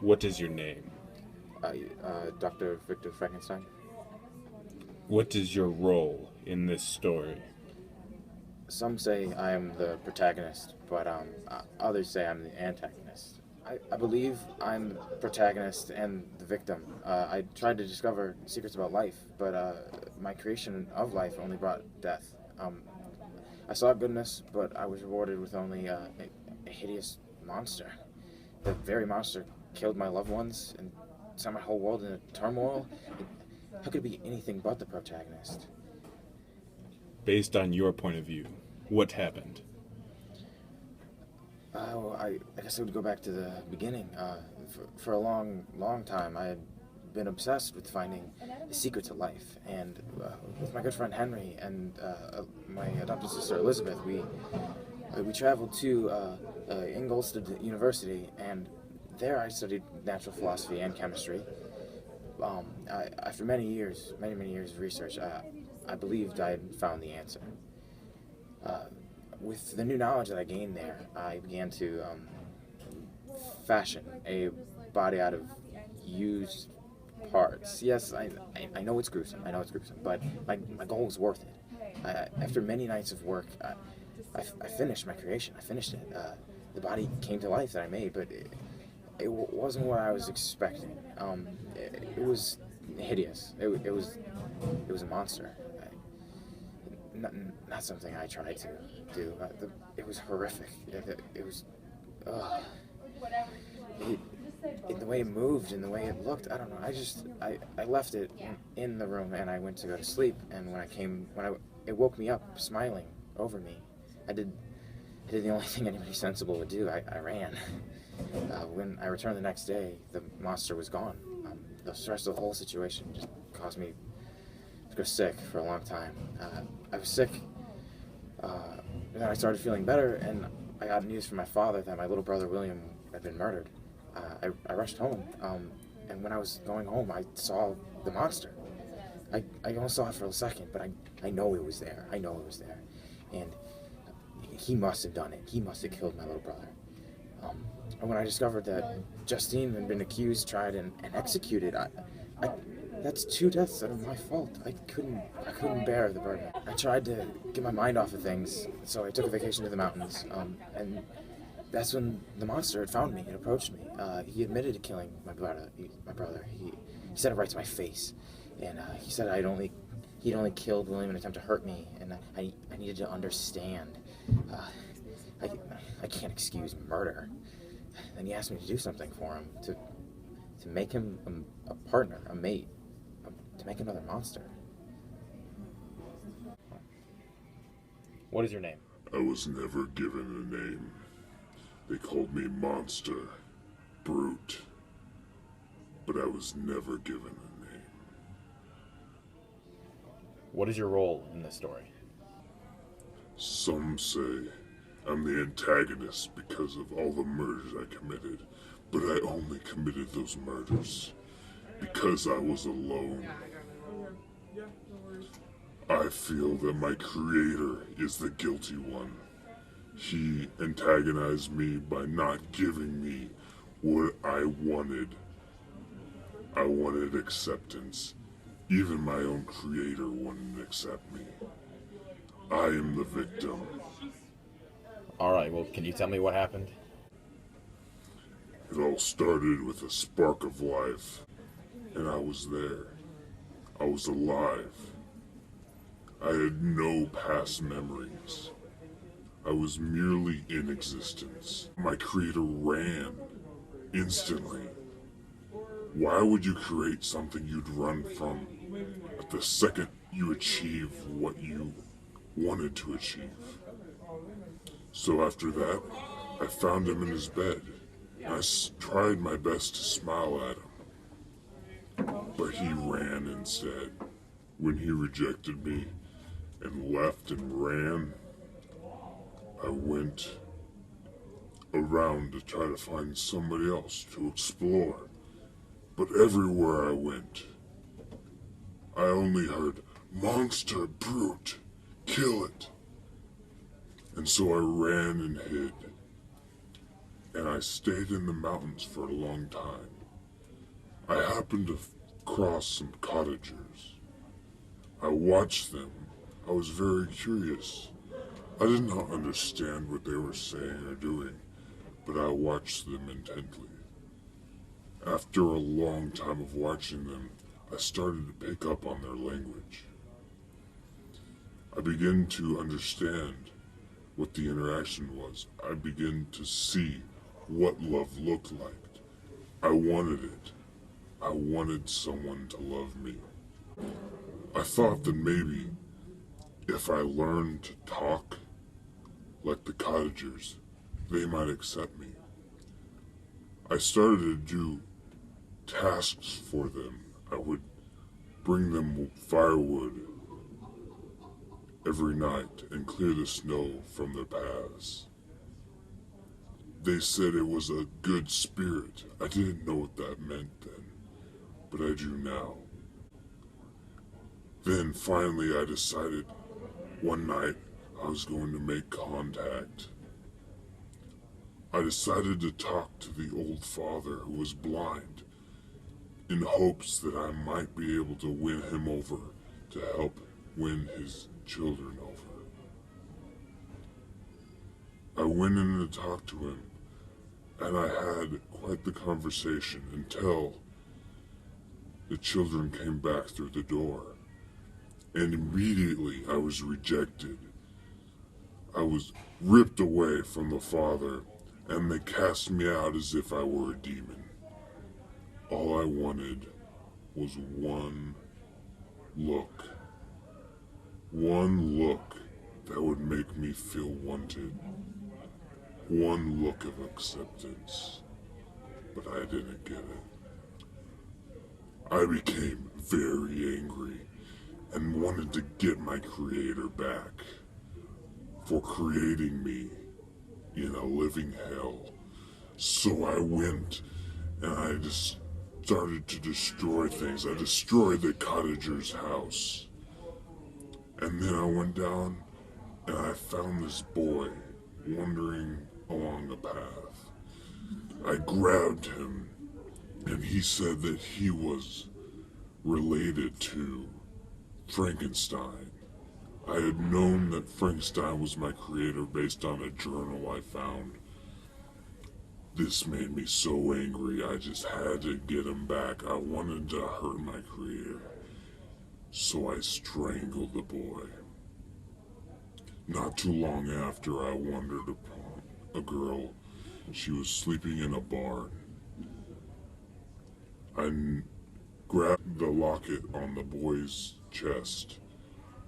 What is your name? Dr. Victor Frankenstein. What is your role in this story? Some say I am the protagonist, but others say I'm the antagonist. I believe I'm the protagonist and the victim. I tried to discover secrets about life, but my creation of life only brought death. I saw goodness, but I was rewarded with only a hideous monster. The very monster killed my loved ones and sent my whole world into turmoil. How could it be anything but the protagonist? Based on your point of view, what happened? I guess I would go back to the beginning. For a long time, I had been obsessed with finding the secret to life. And with my good friend Henry and my adopted sister Elizabeth, we traveled to Ingolstadt University, and there I studied natural philosophy and chemistry. After many years of research, I believed I had found the answer. With the new knowledge that I gained there, I began to fashion a body out of used parts. Yes, I know it's gruesome. I know it's gruesome, but my goal was worth it. After many nights of work, I finished my creation. I finished it. The body came to life that I made, but it wasn't what I was expecting. It was hideous. It was a monster. Not something I tried to do. It was horrific. It was, the way it moved and the way it looked. I don't know. I left it in the room and I went to go to sleep. And it woke me up smiling over me. I did the only thing anybody sensible would do. I ran. When I returned the next day, the monster was gone. The stress of the whole situation just caused me to go sick for a long time. I was sick, and then I started feeling better, and I got news from my father that my little brother William had been murdered. I rushed home, and when I was going home, I saw the monster. I only saw it for a second, but I know it was there. I know it was there, and he must have done it. He must have killed my little brother. And when I discovered that Justine had been accused, tried, and executed, that's two deaths that are my fault. I couldn't bear the burden. I tried to get my mind off of things, so I took a vacation to the mountains, and that's when the monster had found me and approached me. He admitted to killing my brother. He said it right to my face, and he said he'd only killed William in an attempt to hurt me, and I needed to understand. I can't excuse murder. And he asked me to do something for him, to make him a partner, a mate, to make another monster. What is your name? I was never given a name. They called me Monster, Brute, but I was never given a name. What is your role in this story? Some say I'm the antagonist because of all the murders I committed, but I only committed those murders because I was alone. I feel that my creator is the guilty one. He antagonized me by not giving me what I wanted. I wanted acceptance. Even my own creator wouldn't accept me. I am the victim. Alright, well, can you tell me what happened? It all started with a spark of life, and I was there. I was alive. I had no past memories. I was merely in existence. My creator ran instantly. Why would you create something you'd run from at the second you achieve what you wanted to achieve? So after that, I found him in his bed. I tried my best to smile at him, but he ran instead. When he rejected me and left and ran, I went around to try to find somebody else to explore. But everywhere I went, I only heard, "Monster, brute, kill it." And so I ran and hid. and I stayed in the mountains for a long time. I happened to cross some cottagers. I watched them. I was very curious. I did not understand what they were saying or doing, but I watched them intently. After a long time of watching them, I started to pick up on their language. I began to understand what the interaction was. I began to see what love looked like. I wanted it. I wanted someone to love me. I thought that maybe if I learned to talk like the cottagers, they might accept me. I started to do tasks for them. I would bring them firewood every night and clear the snow from their paths. They said it was a good spirit. I didn't know what that meant then, but I do now. Then finally I decided one night I was going to make contact. I decided to talk to the old father who was blind in hopes that I might be able to win him over to help win his children over. I went in to talk to him, and I had quite the conversation until the children came back through the door, and immediately I was rejected. I was ripped away from the father, and they cast me out as if I were a demon. All I wanted was one look that would make me feel wanted, one look of acceptance, but I didn't get it. I became very angry and wanted to get my creator back for creating me in a living hell. So I went and I just started to destroy things. I destroyed the cottager's house. And then I went down and I found this boy wandering along a path. I grabbed him and he said that he was related to Frankenstein. I had known that Frankenstein was my creator based on a journal I found. This made me so angry, I just had to get him back. I wanted to hurt my creator, so I strangled the boy. Not too long after, I wandered upon a girl. She was sleeping in a barn. I grabbed the locket on the boy's chest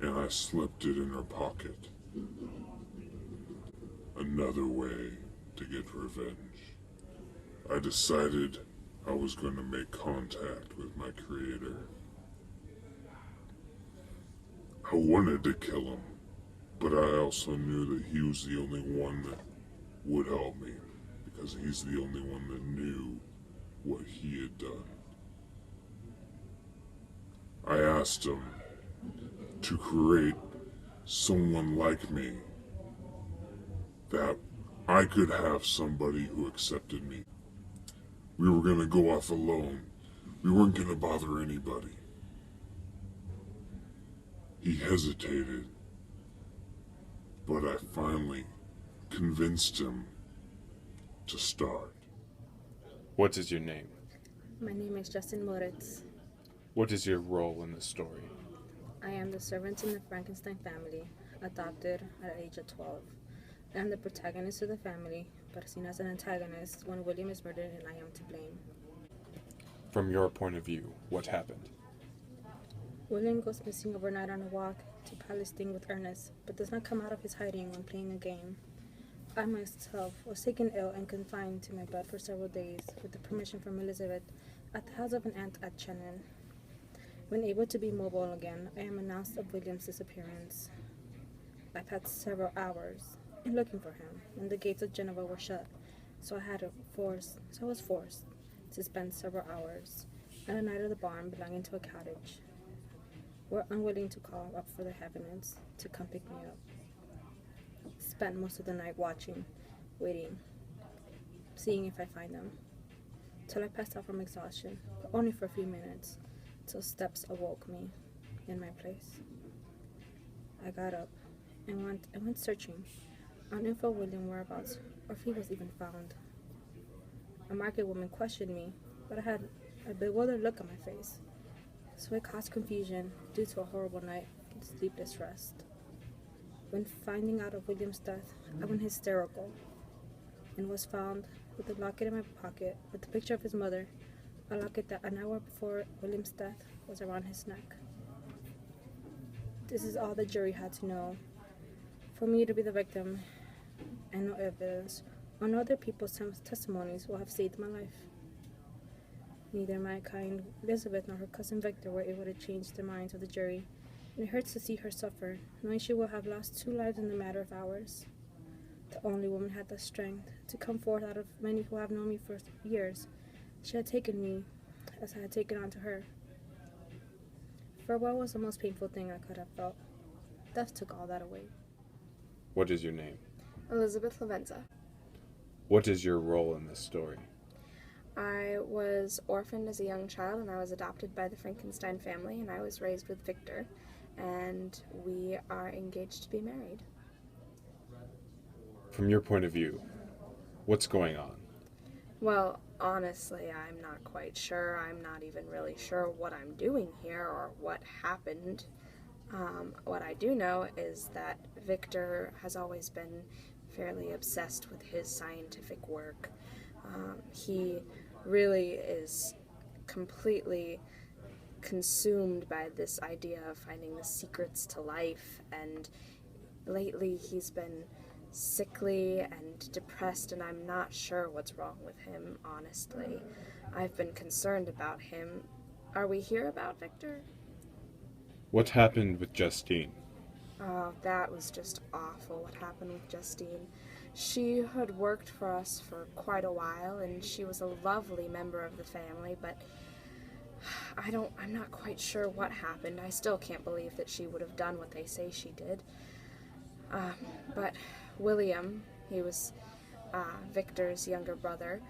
and I slipped it in her pocket. Another way to get revenge. I decided I was going to make contact with my creator. I wanted to kill him, but I also knew that he was the only one that would help me, because he's the only one that knew what he had done. I asked him to create someone like me, that I could have somebody who accepted me. We were going to go off alone. We weren't going to bother anybody. He hesitated, but I finally convinced him to start. What is your name? My name is Justin Moritz. What is your role in the story? I am the servant in the Frankenstein family, adopted at the age of 12. I am the protagonist of the family, but seen as an antagonist when William is murdered and I am to blame. From your point of view, what happened? William goes missing overnight on a walk to Palestine with Ernest, but does not come out of his hiding when playing a game. I myself was taken ill and confined to my bed for several days with the permission from Elizabeth at the house of an aunt at Chenin. When able to be mobile again, I am announced of William's disappearance. I've had several hours in looking for him, and the gates of Geneva were shut, so I was forced to spend several hours at a night at the barn belonging to a cottage. Were unwilling to call up for the Heavens to come pick me up. Spent most of the night watching, waiting, seeing if I find them, till I passed out from exhaustion, but only for a few minutes, till steps awoke me in my place. I got up and went searching, unaware for William whereabouts, or if he was even found. A market woman questioned me, but I had a bewildered look on my face, so it caused confusion due to a horrible night and sleepless rest. When finding out of William's death, I went hysterical and was found with a locket in my pocket with the picture of his mother, a locket that an hour before William's death was around his neck. This is all the jury had to know. For me to be the victim, and no evidence or no other people's testimonies will have saved my life. Neither my kind Elizabeth nor her cousin Victor were able to change the minds of the jury, and it hurts to see her suffer, knowing she will have lost 2 lives in a matter of hours. The only woman had the strength to come forth out of many who have known me for years. She had taken me as I had taken on to her. Farewell was the most painful thing I could have felt. Death took all that away. What is your name? Elizabeth Lavenza. What is your role in this story? I was orphaned as a young child, and I was adopted by the Frankenstein family, and I was raised with Victor, and we are engaged to be married. From your point of view, what's going on? Well, honestly, I'm not quite sure. I'm not even really sure what I'm doing here or what happened. What I do know is that Victor has always been fairly obsessed with his scientific work. He really is completely consumed by this idea of finding the secrets to life, and lately he's been sickly and depressed, and I'm not sure what's wrong with him, honestly. I've been concerned about him. Are we here about Victor? What happened with Justine? Oh, that was just awful what happened with Justine. She had worked for us for quite a while, and she was a lovely member of the family, but I'm not quite sure what happened. I still can't believe that she would have done what they say she did. But William, he was Victor's younger brother,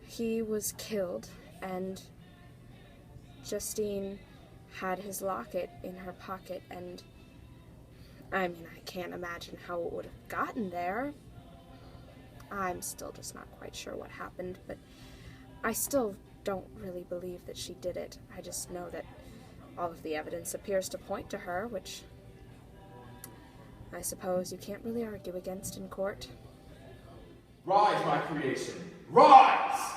he was killed, and Justine had his locket in her pocket, and I mean, I can't imagine how it would have gotten there. I'm still just not quite sure what happened, but I still don't really believe that she did it. I just know that all of the evidence appears to point to her, which I suppose you can't really argue against in court. Rise, my creation, rise!